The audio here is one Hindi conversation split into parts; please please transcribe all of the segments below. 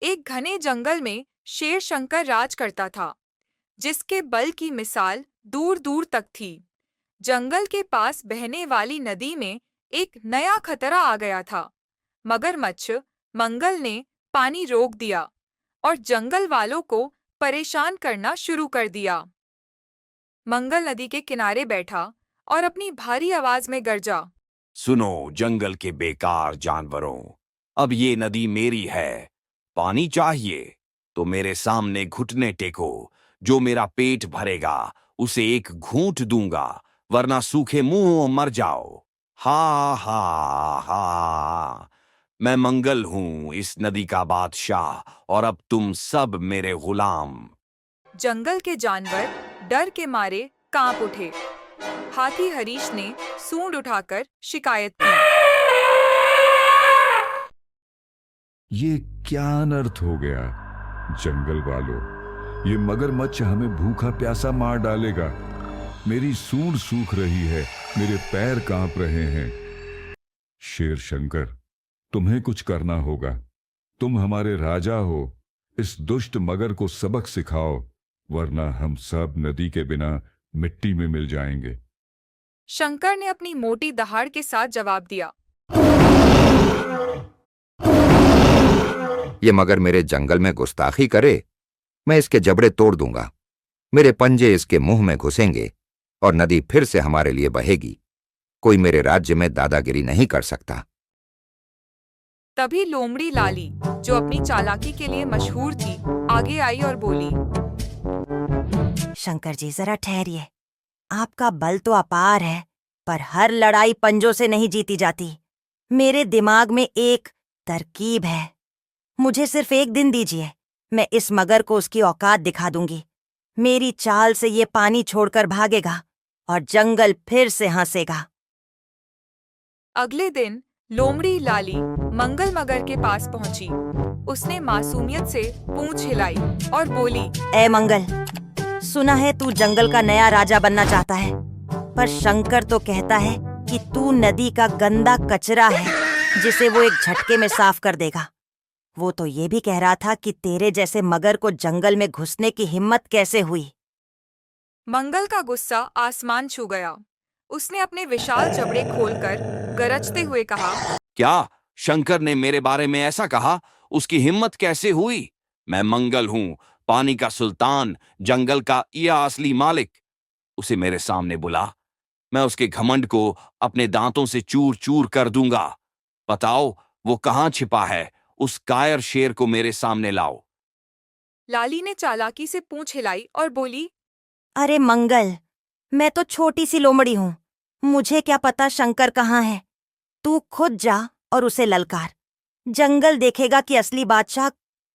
एक घने जंगल में शेर शंकर राज करता था, जिसके बल की मिसाल दूर दूर तक थी। जंगल के पास बहने वाली नदी में एक नया खतरा आ गया था। मगरमच्छ मंगल ने पानी रोक दिया और जंगल वालों को परेशान करना शुरू कर दिया। मंगल नदी के किनारे बैठा और अपनी भारी आवाज में गरजा। सुनो जंगल के बेकार जानवरों, अब ये नदी मेरी है। पानी चाहिए तो मेरे सामने घुटने टेको। जो मेरा पेट भरेगा उसे एक घूंट दूंगा, वरना सूखे मुंह मर जाओ। हा हा हा, मैं मंगल हूं, इस नदी का बादशाह, और अब तुम सब मेरे गुलाम। जंगल के जानवर डर के मारे कांप उठे। हाथी हरीश ने सूंड उठाकर शिकायत की। ये क्या अनर्थ हो गया? जंगल वालों, ये मगरमच्छ हमें भूखा प्यासा मार डालेगा। मेरी सूंड सूख रही है, मेरे पैर कांप रहे हैं। शेर शंकर, तुम्हें कुछ करना होगा। तुम हमारे राजा हो। इस दुष्ट मगर को सबक सिखाओ, वरना हम सब नदी के बिना मिट्टी में मिल जाएंगे। शंकर ने अपनी मोटी दहाड़ के साथ जवाब दिया। ये मगर मेरे जंगल में गुस्ताखी करे, मैं इसके जबड़े तोड़ दूंगा। मेरे पंजे इसके मुंह में घुसेंगे और नदी फिर से हमारे लिए बहेगी। कोई मेरे राज्य में दादागिरी नहीं कर सकता। तभी लोमड़ी लाली, जो अपनी चालाकी के लिए मशहूर थी, आगे आई और बोली। शंकर जी, जरा ठहरिए। आपका बल तो अपार है, पर हर लड़ाई पंजों से नहीं जीती जाती। मेरे दिमाग में एक तरकीब है। मुझे सिर्फ एक दिन दीजिए, मैं इस मगर को उसकी औकात दिखा दूंगी। मेरी चाल से ये पानी छोड़कर भागेगा और जंगल फिर से हंसेगा। अगले दिन लोमड़ी लाली मंगल मगर के पास पहुंची। उसने मासूमियत से पूंछ हिलाई और बोली। ए मंगल, सुना है तू जंगल का नया राजा बनना चाहता है, पर शंकर तो कहता है कि तू नदी का गंदा कचरा है, जिसे वो एक झटके में साफ कर देगा। वो तो ये भी कह रहा था कि तेरे जैसे मगर को जंगल में घुसने की हिम्मत कैसे हुई। मंगल का गुस्सा आसमान छू गया। उसने अपने विशाल जबड़े खोलकर गरजते हुए कहा। क्या शंकर ने मेरे बारे में ऐसा कहा? उसकी हिम्मत कैसे हुई? मैं मंगल हूं, पानी का सुल्तान, जंगल का यह असली मालिक। उसे मेरे सामने बुला, मैं उसके घमंड को अपने दांतों से चूर चूर कर दूंगा। बताओ वो कहां छिपा है? उस कायर शेर को मेरे सामने लाओ। लाली ने चालाकी से पूंछ हिलाई और बोली। अरे मंगल, मैं तो छोटी सी लोमड़ी हूँ, मुझे क्या पता शंकर कहाँ है। तू खुद जा और उसे ललकार। जंगल देखेगा कि असली बादशाह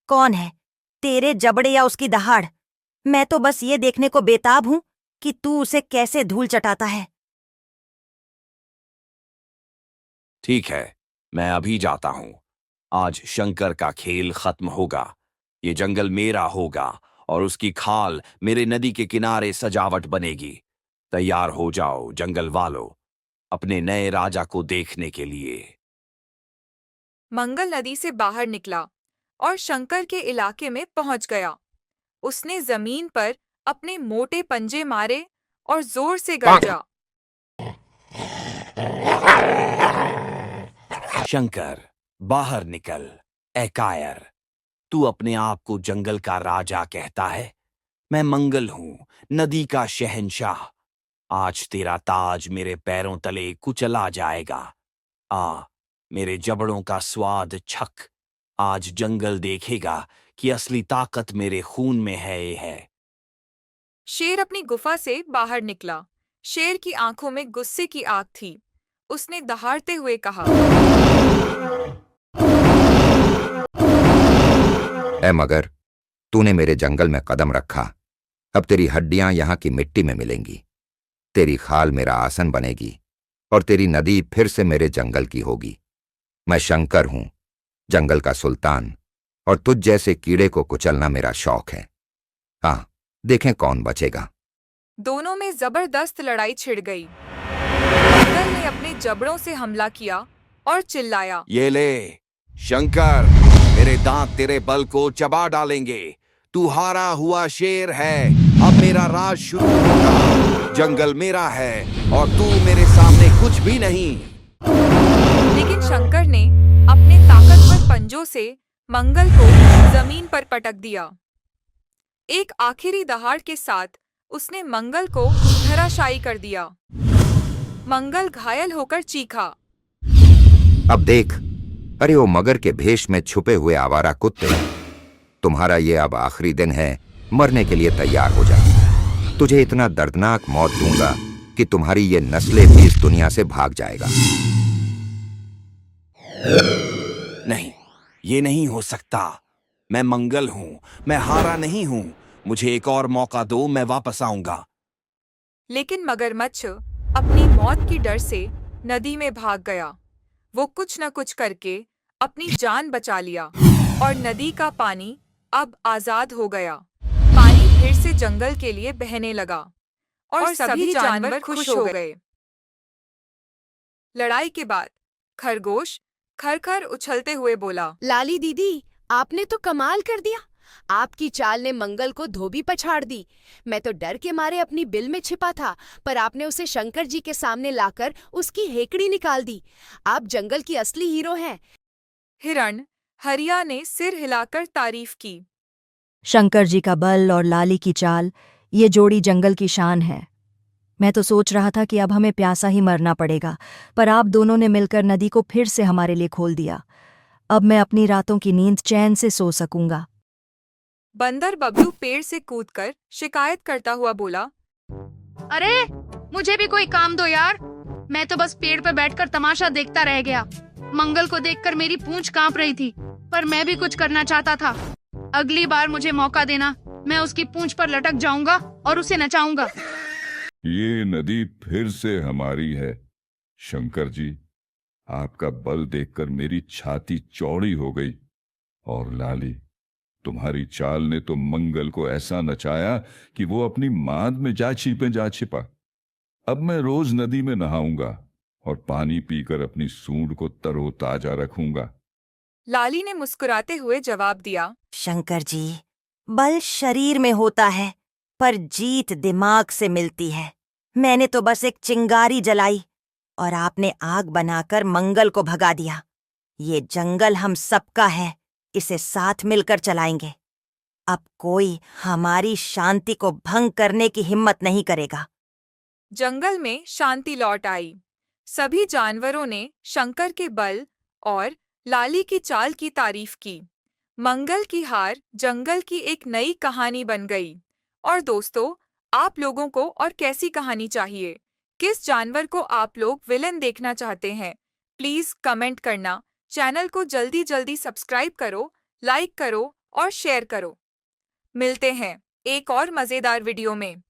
कौन है, तेरे जबड़े या उसकी दहाड़। मैं तो बस ये देखने को बेताब हूं कि तू उसे कैसे धूल चटाता है। ठीक है, मैं अभी जाता हूं। आज शंकर का खेल खत्म होगा। ये जंगल मेरा होगा और उसकी खाल मेरे नदी के किनारे सजावट बनेगी। तैयार हो जाओ जंगल वालों, अपने नए राजा को देखने के लिए। मंगल नदी से बाहर निकला और शंकर के इलाके में पहुंच गया। उसने जमीन पर अपने मोटे पंजे मारे और जोर से गरजा। शंकर, बाहर निकल। ए कायर, तू अपने आप को जंगल का राजा कहता है? मैं मंगल हूं, नदी का शहंशाह। आज तेरा ताज मेरे पैरों तले कुचला जाएगा। आ, मेरे जबड़ों का स्वाद छक। आज जंगल देखेगा कि असली ताकत मेरे खून में है। शेर अपनी गुफा से बाहर निकला। शेर की आंखों में गुस्से की आग थी। उसने दहाड़ते हुए कहा। ऐ मगर, तूने मेरे जंगल में कदम रखा, अब तेरी हड्डियां यहां की मिट्टी में मिलेंगी। तेरी खाल मेरा आसन बनेगी और तेरी नदी फिर से मेरे जंगल की होगी। मैं शंकर हूं, जंगल का सुल्तान, और तुझ जैसे कीड़े को कुचलना मेरा शौक है। हाँ, देखें कौन बचेगा। दोनों में जबरदस्त लड़ाई छिड़ गई। मंगल ने अपने जबड़ों से हमला किया और चिल्लाया। ये ले शंकर, मेरे दांत तेरे बल को चबा डालेंगे। तू हारा हुआ शेर है। अब मेरा राज शुरू होगा। जंगल मेरा है और तू मेरे सामने कुछ भी नहीं। लेकिन शंकर ने अपने ताकतवर पंजों से मंगल को जमीन पर पटक दिया। एक आखिरी दहाड़ के साथ उसने मंगल को धराशायी कर दिया। मंगल घायल होकर चीखा। अब देख, अरे वो मगर के भेष में छुपे हुए आवारा कुत्ते, तुम्हारा ये अब आखिरी दिन है। मरने के लिए तैयार हो जा। तुझे इतना दर्दनाक मौत दूंगा कि तुम्हारी ये नस्लें भी इस दुनिया से भाग जाएगा। नहीं, ये नहीं हो सकता। मैं मंगल हूं, मैं हारा नहीं हूं। मुझे एक और मौका दो, मैं वापस आऊंगा। लेकिन मगरमच्छ अपनी मौत की डर से नदी में भाग गया। वो कुछ न कुछ करके अपनी जान बचा लिया और नदी का पानी अब आजाद हो गया। पानी फिर से जंगल के लिए बहने लगा और सभी जानवर खुश हो गए। लड़ाई के बाद खरगोश खर-खर उछलते हुए बोला, लाली दीदी, आपने तो कमाल कर दिया। आपकी चाल ने मंगल को धोबी पछाड़ दी। मैं तो डर के मारे अपनी बिल में छिपा था, पर आपने उसे शंकर जी के सामने लाकर उसकी हेकड़ी निकाल दी। आप जंगल की असली हीरो हैं। हिरण हरिया ने सिर हिलाकर तारीफ की। शंकर जी का बल और लाली की चाल, ये जोड़ी जंगल की शान है। मैं तो सोच रहा था कि अब हमें प्यासा ही मरना पड़ेगा, पर आप दोनों ने मिलकर नदी को फिर से हमारे लिए खोल दिया। अब मैं अपनी रातों की नींद चैन से सो सकूंगा। बंदर बबलू पेड़ से कूदकर शिकायत करता हुआ बोला, अरे मुझे भी कोई काम दो यार। मैं तो बस पेड़ पर बैठकर तमाशा देखता रह गया। मंगल को देखकर मेरी पूंछ कांप रही थी, पर मैं भी कुछ करना चाहता था। अगली बार मुझे मौका देना, मैं उसकी पूंछ पर लटक जाऊंगा और उसे नचाऊंगा। ये नदी फिर से हमारी है। शंकर जी, आपका बल देखकर मेरी छाती चौड़ी हो गई। और लाली, तुम्हारी चाल ने तो मंगल को ऐसा नचाया कि वो अपनी मांद में जा छिपा। अब मैं रोज नदी में नहाऊंगा और पानी पीकर अपनी सूंड को तरोताजा रखूंगा। लाली ने मुस्कुराते हुए जवाब दिया, शंकर जी, बल शरीर में होता है, पर जीत दिमाग से मिलती है। मैंने तो बस एक चिंगारी जलाई और आपने आग बनाकर मंगल को भगा दिया। ये जंगल हम सबका है, इसे साथ मिलकर चलाएंगे। अब कोई हमारी शांति को भंग करने की हिम्मत नहीं करेगा। जंगल में शांति लौट आई। सभी जानवरों ने शंकर के बल और लाली की चाल की तारीफ की। मंगल की हार जंगल की एक नई कहानी बन गई। और दोस्तों, आप लोगों को और कैसी कहानी चाहिए? किस जानवर को आप लोग विलन देखना चाहते हैं? प्लीज कमेंट करना। चैनल को जल्दी सब्सक्राइब करो, लाइक करो और शेयर करो। मिलते हैं एक और मजेदार वीडियो में।